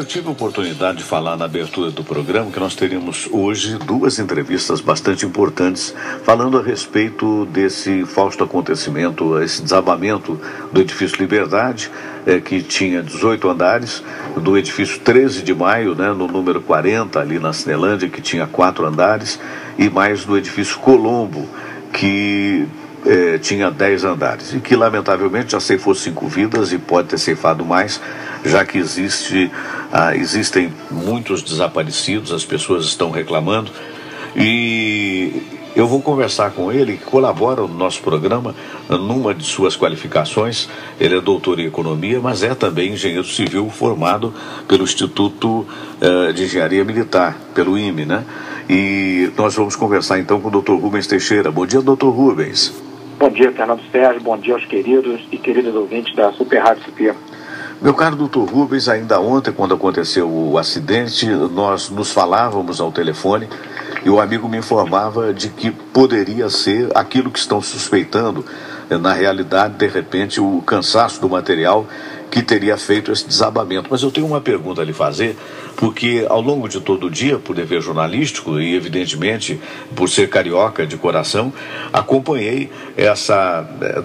eu tive a oportunidade de falar na abertura do programa que nós teríamos hoje duas entrevistas bastante importantes falando a respeito desse fausto acontecimento, esse desabamento do edifício Liberdade, que tinha 18 andares, do edifício 13 de Maio, né, no número 40, ali na Cinelândia, que tinha 4 andares, e mais do edifício Colombo, que tinha 10 andares, e que lamentavelmente já ceifou 5 vidas e pode ter ceifado mais, já que existem muitos desaparecidos, as pessoas estão reclamando, e eu vou conversar com ele, que colabora no nosso programa numa de suas qualificações. Ele é doutor em economia, mas é também engenheiro civil formado pelo Instituto de Engenharia Militar, pelo IME, né? E nós vamos conversar então com o doutor Rubens Teixeira. Bom dia, doutor Rubens. Bom dia, Fernando Sérgio. Bom dia aos queridos e queridas ouvintes da Super Rádio CP. Meu caro doutor Rubens, ainda ontem, quando aconteceu o acidente, nós nos falávamos ao telefone e o amigo me informava de que poderia ser aquilo que estão suspeitando, na realidade, de repente, o cansaço do material que teria feito esse desabamento. Mas eu tenho uma pergunta a lhe fazer, porque ao longo de todo o dia, por dever jornalístico e evidentemente por ser carioca de coração, acompanhei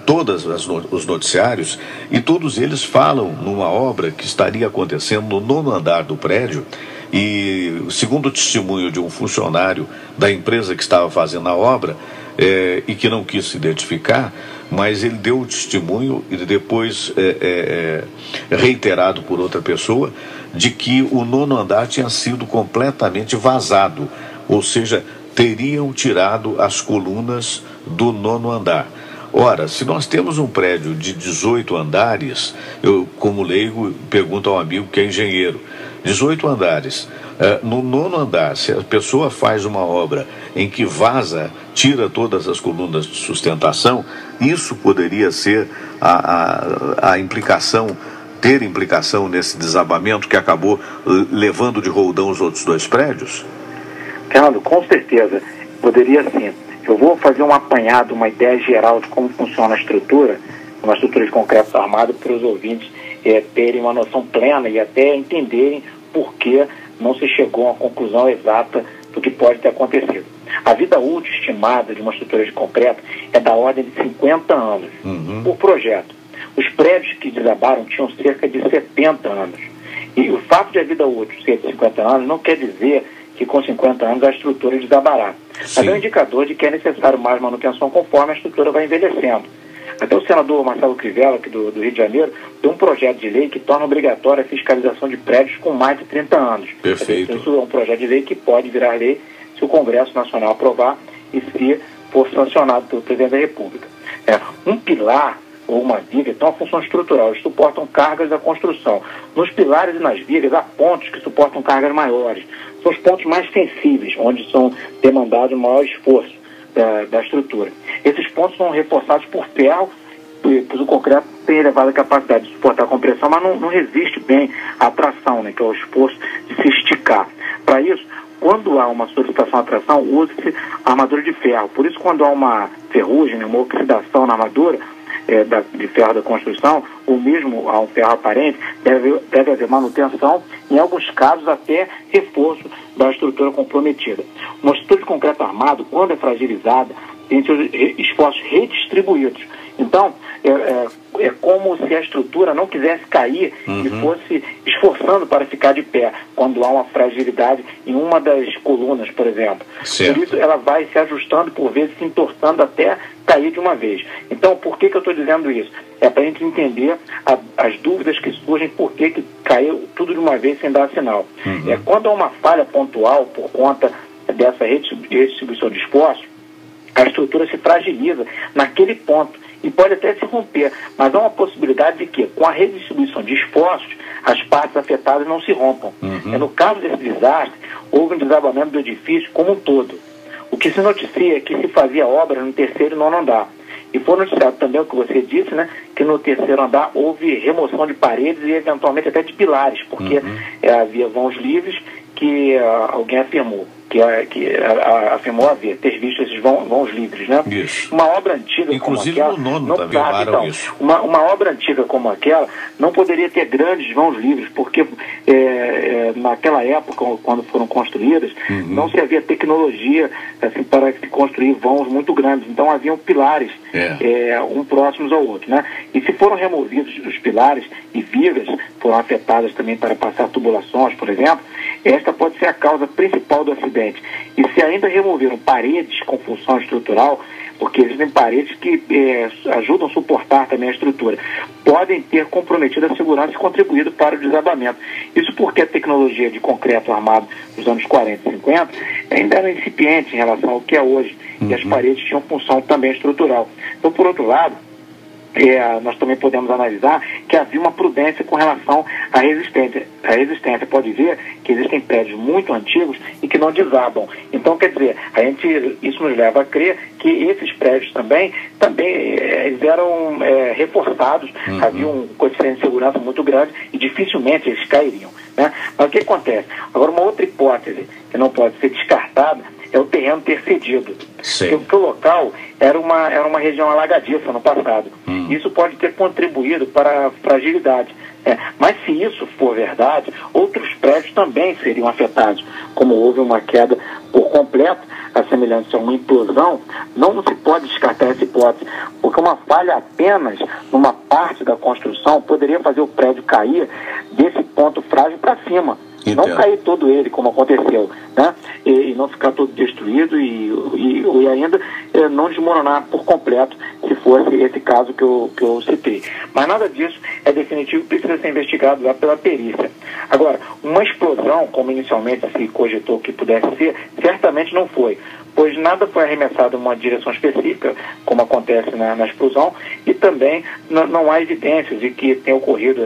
todos os noticiários, e todos eles falam numa obra que estaria acontecendo no 9º andar do prédio. E segundo o testemunho de um funcionário da empresa que estava fazendo a obra, e que não quis se identificar, mas ele deu o testemunho e depois reiterado por outra pessoa, de que o 9º andar tinha sido completamente vazado, ou seja, teriam tirado as colunas do 9º andar. Ora, se nós temos um prédio de 18 andares, eu, como leigo, pergunto ao amigo que é engenheiro, 18 andares, no 9º andar, se a pessoa faz uma obra em que vaza, tira todas as colunas de sustentação, isso poderia ser a implicação, ter implicação nesse desabamento que acabou levando de roldão os outros 2 prédios? Fernando, com certeza, poderia sim. Eu vou fazer um apanhado, uma ideia geral de como funciona a estrutura, uma estrutura de concreto armado, para os ouvintes terem uma noção plena e até entenderem por que não se chegou a uma conclusão exata do que pode ter acontecido. A vida útil estimada de uma estrutura de concreto é da ordem de 50 anos por projeto. Os prédios que desabaram tinham cerca de 70 anos. E o fato de a vida útil ser de 50 anos não quer dizer que com 50 anos a estrutura desabará. Mas é um indicador de que é necessário mais manutenção conforme a estrutura vai envelhecendo. Até o senador Marcelo Crivella, aqui do Rio de Janeiro, tem um projeto de lei que torna obrigatória a fiscalização de prédios com mais de 30 anos. Perfeito. Isso é um projeto de lei que pode virar lei se o Congresso Nacional aprovar e se for sancionado pelo Presidente da República. Um pilar ou uma viga tem uma função estrutural, eles suportam cargas da construção. Nos pilares e nas vigas há pontos que suportam cargas maiores. São os pontos mais sensíveis, onde são demandados o maior esforço da estrutura. Esses pontos são reforçados por ferro, pois o concreto tem elevada capacidade de suportar a compressão, mas não resiste bem à tração, né, que é o esforço de se esticar. Para isso, quando há uma solicitação à tração, usa-se armadura de ferro. Por isso, quando há uma ferrugem, né, uma oxidação na armadura de ferro da construção, ou mesmo há um ferro aparente, deve haver manutenção, em alguns casos até reforço da estrutura comprometida. Uma estrutura de concreto armado, quando é fragilizada, tem seus esforços redistribuídos. Então, é como se a estrutura não quisesse cair e fosse esforçando para ficar de pé, quando há uma fragilidade em uma das colunas, por exemplo. Certo. Por isso, ela vai se ajustando, por vezes se entortando até cair de uma vez. Então, por que eu estou dizendo isso? É para a gente entender as dúvidas que surgem, por que caiu tudo de uma vez sem dar sinal. Quando há uma falha pontual por conta dessa redistribuição de esforços, a estrutura se fragiliza naquele ponto e pode até se romper, mas há uma possibilidade de que, com a redistribuição de esforços, as partes afetadas não se rompam. No caso desse desastre, houve um desabamento do edifício como um todo. O que se noticia é que se fazia obra no 3º e 9º andar. E foi noticiado também o que você disse, né, que no 3º andar houve remoção de paredes e eventualmente até de pilares, porque havia vãos livres que alguém afirmou. Afirmou ter visto esses vãos livres, né? Isso. Uma obra antiga inclusive como aquela... no 9º também falaram isso. Uma obra antiga como aquela não poderia ter grandes vãos livres, porque naquela época, quando foram construídas, não se havia tecnologia assim, para se construir vãos muito grandes. Então haviam pilares, um próximos ao outro, né? E se foram removidos os pilares e vigas foram afetadas também para passar tubulações, por exemplo, esta pode ser a causa principal do acidente. E se ainda removeram paredes com função estrutural, porque existem paredes que ajudam a suportar também a estrutura, podem ter comprometido a segurança e contribuído para o desabamento. Isso porque a tecnologia de concreto armado nos anos 40 e 50 ainda era incipiente em relação ao que é hoje, e as paredes tinham função também estrutural. Então, por outro lado, nós também podemos analisar que havia uma prudência com relação à resistência. A resistência pode ver que existem prédios muito antigos e que não desabam. Então, quer dizer, isso nos leva a crer que esses prédios também eles eram reforçados, havia um coeficiente de segurança muito grande e dificilmente eles cairiam, né? Mas o que acontece? Agora, uma outra hipótese que não pode ser descartada é o terreno ter cedido. Porque o local era uma região alagadiça no passado. Isso pode ter contribuído para a fragilidade. Mas se isso for verdade, outros prédios também seriam afetados. Como houve uma queda por completo, assemelhante a uma implosão, não se pode descartar essa hipótese, porque uma falha apenas numa parte da construção poderia fazer o prédio cair desse ponto frágil para cima. Entendo. Não cair todo ele, como aconteceu, né? E não ficar todo destruído e ainda não desmoronar por completo, se fosse esse caso que eu citei. Mas nada disso é definitivo, precisa ser investigado lá pela perícia. Agora, uma explosão, como inicialmente se cogitou que pudesse ser, certamente não foi, pois nada foi arremessado em uma direção específica, como acontece na explosão, e também não há evidências de que tenha ocorrido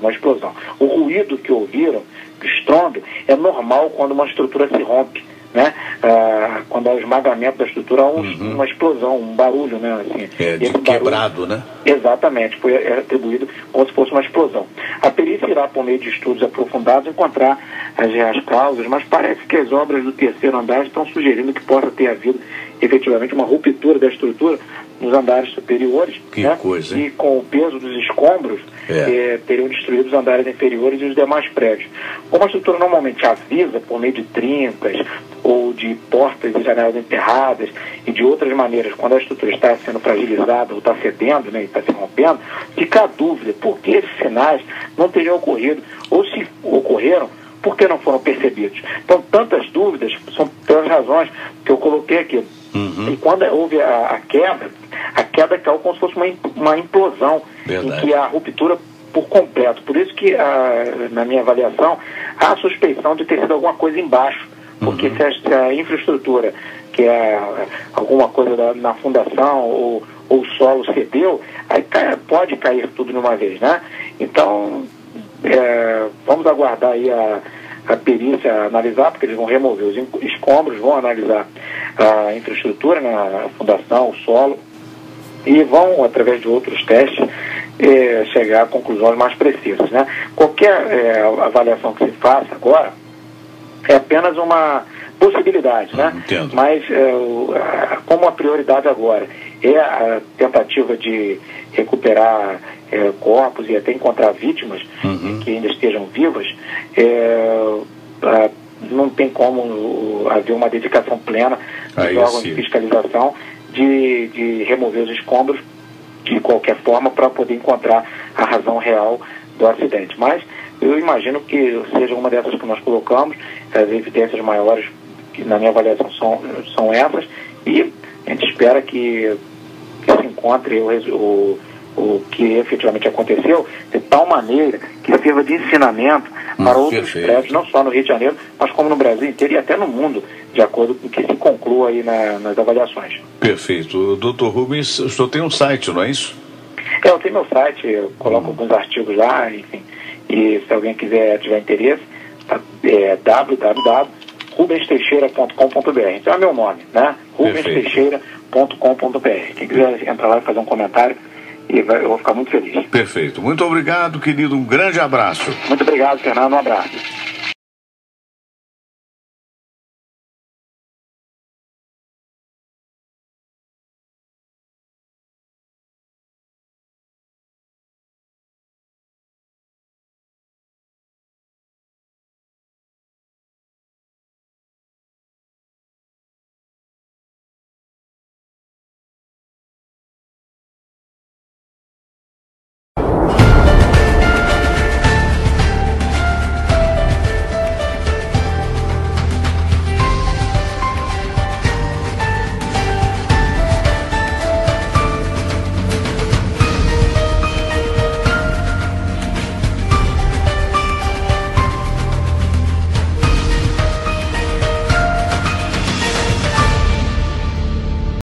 uma explosão. O ruído que ouviram, o estrondo, é normal quando uma estrutura se rompe, né? Quando há o esmagamento da estrutura, há uma explosão, um barulho, né? Assim, de quebrado, né? Exatamente, foi atribuído como se fosse uma explosão. A perícia irá, por meio de estudos aprofundados, encontrar as reais causas, mas parece que as obras do terceiro andar estão sugerindo que possa ter havido efetivamente uma ruptura da estrutura nos andares superiores, né? Coisa, hein? E com o peso dos escombros teriam destruído os andares inferiores e os demais prédios. Como a estrutura normalmente avisa por meio de trincas ou de portas e janelas enterradas e de outras maneiras, quando a estrutura está sendo fragilizada ou está cedendo, né, e está se rompendo, fica a dúvida por que esses sinais não teriam ocorrido, ou se ocorreram, por que não foram percebidos. Então, tantas dúvidas são pelas razões que eu coloquei aqui. E quando houve a queda caiu como se fosse uma implosão. Verdade. Em que há ruptura por completo. Por isso que, na minha avaliação, há a suspeição de ter sido alguma coisa embaixo. Porque se a infraestrutura, que é alguma coisa na fundação ou o solo cedeu, aí pode cair tudo de uma vez, né? Então, vamos aguardar aí a perícia analisar, porque eles vão remover os escombros, vão analisar a infraestrutura, né, a fundação, o solo, e vão, através de outros testes, chegar a conclusões mais precisas, né? Qualquer avaliação que se faça agora é apenas uma possibilidade, né? Entendo. Mas como a prioridade agora é a tentativa de recuperar corpos e até encontrar vítimas que ainda estejam vivas, não tem como haver uma dedicação plena dos órgãos de fiscalização de remover os escombros de qualquer forma para poder encontrar a razão real do acidente. Mas eu imagino que seja uma dessas que nós colocamos, as evidências maiores, que na minha avaliação são essas, e a gente espera que se encontre o que efetivamente aconteceu de tal maneira que sirva de ensinamento para outros prédios, não só no Rio de Janeiro, mas como no Brasil inteiro e até no mundo, de acordo com o que se conclua aí nas avaliações. Perfeito. Dr. Rubens, o senhor tem um site, não é isso? Eu tenho meu site, eu coloco alguns artigos lá, enfim, e se alguém tiver interesse, é www.rubensteixeira.com.br. Então é meu nome, né? rubensteixeira.com.br. Quem quiser entrar lá e fazer um comentário, eu vou ficar muito feliz. Perfeito. Muito obrigado, querido. Um grande abraço. Muito obrigado, Fernando. Um abraço.